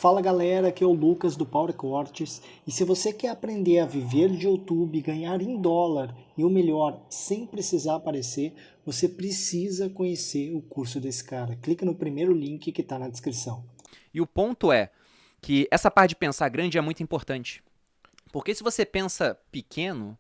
Fala galera, aqui é o Lucas do Power Cortes e se você quer aprender a viver de YouTube, ganhar em dólar e o melhor, sem precisar aparecer, você precisa conhecer o curso desse cara. Clica no primeiro link que está na descrição. E o ponto é que essa parte de pensar grande é muito importante. Porque se você pensa pequeno,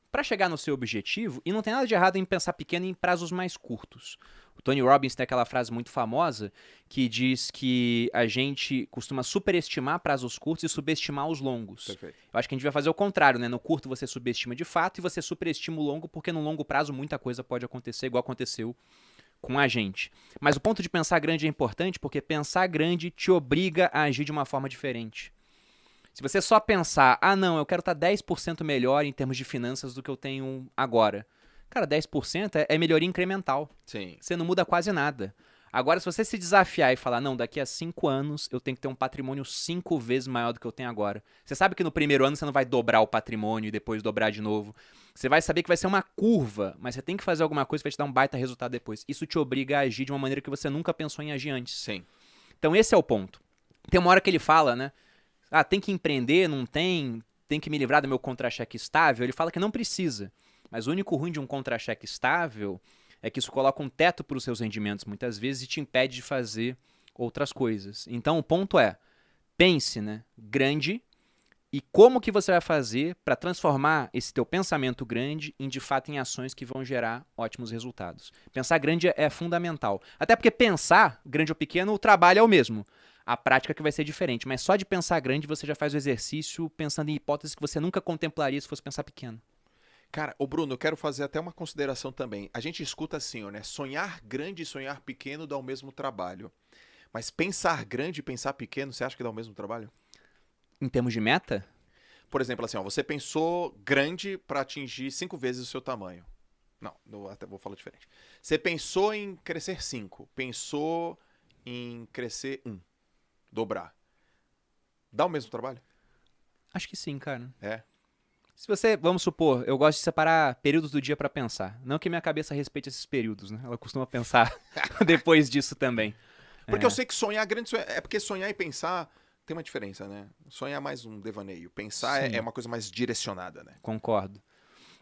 para chegar no seu objetivo, e não tem nada de errado em pensar pequeno em prazos mais curtos. O Tony Robbins tem aquela frase muito famosa que diz que a gente costuma superestimar prazos curtos e subestimar os longos. Perfeito. Eu acho que a gente vai fazer o contrário, né? No curto você subestima de fato e você superestima o longo, porque no longo prazo muita coisa pode acontecer, igual aconteceu com a gente. Mas o ponto de pensar grande é importante porque pensar grande te obriga a agir de uma forma diferente. Se você só pensar, não, eu quero estar 10% melhor em termos de finanças do que eu tenho agora. Cara, 10% é melhoria incremental. Sim. Você não muda quase nada. Agora, se você se desafiar e falar, não, daqui a 5 anos eu tenho que ter um patrimônio 5 vezes maior do que eu tenho agora. Você sabe que no primeiro ano você não vai dobrar o patrimônio e depois dobrar de novo. Você vai saber que vai ser uma curva, mas você tem que fazer alguma coisa que vai te dar um baita resultado depois. Isso te obriga a agir de uma maneira que você nunca pensou em agir antes. Sim. Então esse é o ponto. Tem uma hora que ele fala, né? Tem que empreender, não tem que me livrar do meu contra-cheque estável. Ele fala que não precisa. Mas o único ruim de um contra-cheque estável é que isso coloca um teto para os seus rendimentos muitas vezes e te impede de fazer outras coisas. Então o ponto é, pense, né, grande e como que você vai fazer para transformar esse teu pensamento grande em de fato em ações que vão gerar ótimos resultados. Pensar grande é fundamental. Até porque pensar, grande ou pequeno, o trabalho é o mesmo. A prática que vai ser diferente, mas só de pensar grande você já faz o exercício pensando em hipóteses que você nunca contemplaria se fosse pensar pequeno. Cara, ô Bruno, eu quero fazer até uma consideração também. A gente escuta assim, né? Sonhar grande e sonhar pequeno dá o mesmo trabalho. Mas pensar grande e pensar pequeno, você acha que dá o mesmo trabalho? Em termos de meta, Por exemplo, assim, ó, você pensou grande para atingir 5 vezes o seu tamanho. Não, eu até vou falar diferente. Você pensou em crescer 5, pensou em crescer 1, dobrar. Dá o mesmo trabalho? acho que sim, cara. É. Se você, vamos supor, eu gosto de separar períodos do dia para pensar. Não que minha cabeça respeite esses períodos, né? Ela costuma pensar depois disso também. Porque eu sei que sonhar grande é porque sonhar e pensar tem uma diferença, né? Sonhar é mais um devaneio. Pensar é Sim. uma coisa mais direcionada, né? Concordo.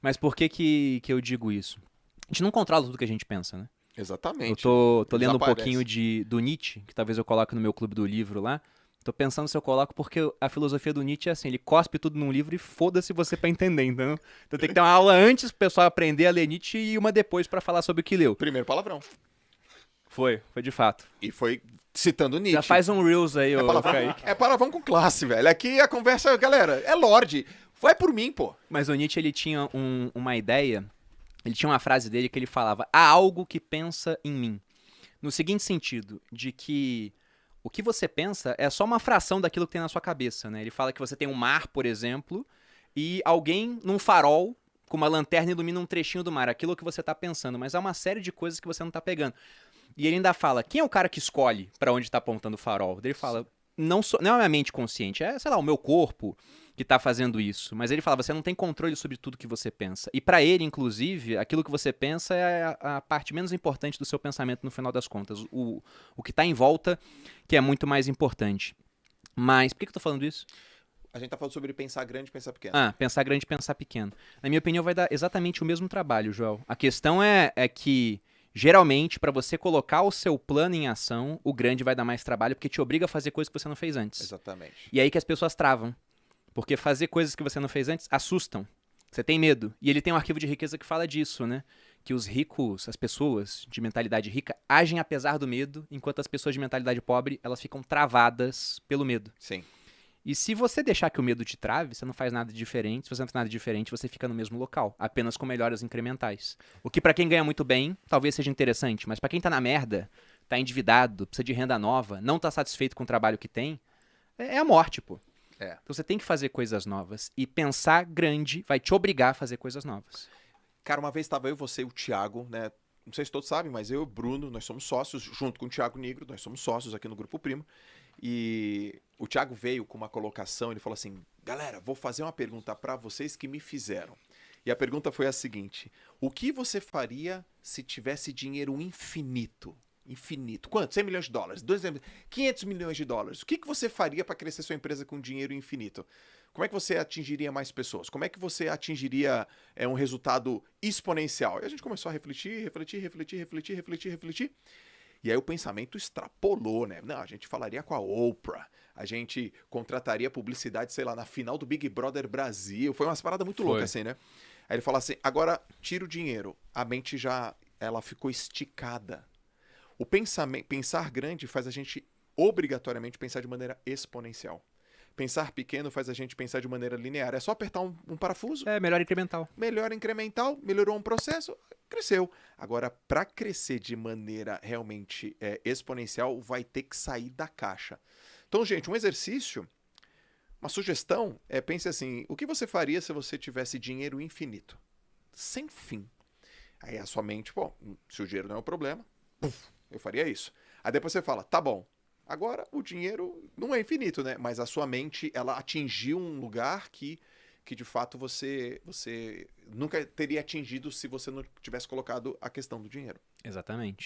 Mas por que eu digo isso? A gente não controla tudo que a gente pensa, né? Exatamente. Tô lendo um Desaparece. pouquinho do Nietzsche, que talvez eu coloque no meu clube do livro lá. Tô pensando se eu coloco porque a filosofia do Nietzsche é assim, ele cospe tudo num livro e foda-se você pra entender, entendeu? Então tem que ter uma aula antes pro pessoal aprender a ler Nietzsche e uma depois pra falar sobre o que leu. Primeiro palavrão. Foi de fato. E foi citando Nietzsche. Já faz um Reels aí, É ô palavrão, Kaique. é palavrão com classe, velho. Aqui a conversa, galera, é Lorde. Vai por mim, pô. Mas o Nietzsche, ele tinha uma ideia, ele tinha uma frase dele que ele falava, há algo que pensa em mim. No seguinte sentido, de que o que você pensa é só uma fração daquilo que tem na sua cabeça, né? Ele fala que você tem um mar, por exemplo, e alguém num farol com uma lanterna ilumina um trechinho do mar, aquilo que você está pensando, mas há uma série de coisas que você não está pegando. E ele ainda fala, quem é o cara que escolhe para onde está apontando o farol? Ele fala, não é a minha mente consciente, é, sei lá, o meu corpo que tá fazendo isso. Mas ele fala, você não tem controle sobre tudo que você pensa. E para ele, inclusive, aquilo que você pensa é a parte menos importante do seu pensamento no final das contas. O que tá em volta que é muito mais importante. Mas, por que eu tô falando isso? A gente tá falando sobre pensar grande e pensar pequeno. Pensar grande e pensar pequeno. Na minha opinião, vai dar exatamente o mesmo trabalho, Joel. A questão é que, geralmente, para você colocar o seu plano em ação, o grande vai dar mais trabalho, porque te obriga a fazer coisas que você não fez antes. Exatamente. E aí que as pessoas travam. Porque fazer coisas que você não fez antes assustam. Você tem medo. E ele tem um arquivo de riqueza que fala disso, né? Que os ricos, as pessoas de mentalidade rica, agem apesar do medo, enquanto as pessoas de mentalidade pobre, elas ficam travadas pelo medo. Sim. E se você deixar que o medo te trave, você não faz nada diferente. Se você não faz nada diferente, você fica no mesmo local, apenas com melhoras incrementais. O que pra quem ganha muito bem, talvez seja interessante, mas pra quem tá na merda, tá endividado, precisa de renda nova, não tá satisfeito com o trabalho que tem, é a morte, pô. É. Então você tem que fazer coisas novas. E pensar grande vai te obrigar a fazer coisas novas. Cara, uma vez estava eu, você e o Thiago, né? Não sei se todos sabem, mas eu e o Bruno, nós somos sócios, junto com o Thiago Negro, nós somos sócios aqui no Grupo Primo. E o Thiago veio com uma colocação, ele falou assim, galera, vou fazer uma pergunta para vocês que me fizeram. E a pergunta foi a seguinte, o que você faria se tivesse dinheiro infinito? infinito. Quanto? 100 milhões de dólares, 500 milhões de dólares. O que você faria para crescer sua empresa com dinheiro infinito? Como é que você atingiria mais pessoas? Como é que você atingiria um resultado exponencial? E a gente começou a refletir. E aí o pensamento extrapolou, né? Não, a gente falaria com a Oprah, a gente contrataria publicidade, sei lá, na final do Big Brother Brasil. Foi umas paradas muito loucas assim, né? Aí ele fala assim, agora tira o dinheiro. A mente já, ela ficou esticada. O pensar grande faz a gente obrigatoriamente pensar de maneira exponencial. Pensar pequeno faz a gente pensar de maneira linear. É só apertar um parafuso. É melhor incremental. Melhor incremental, melhorou um processo, cresceu. Agora, para crescer de maneira realmente exponencial, vai ter que sair da caixa. Então, gente, um exercício, uma sugestão pense assim, o que você faria se você tivesse dinheiro infinito? Sem fim. Aí a sua mente, pô, se o dinheiro não é um problema, eu faria isso. Aí depois você fala, tá bom, agora o dinheiro não é infinito, né? Mas a sua mente, ela atingiu um lugar que de fato você nunca teria atingido se você não tivesse colocado a questão do dinheiro. Exatamente.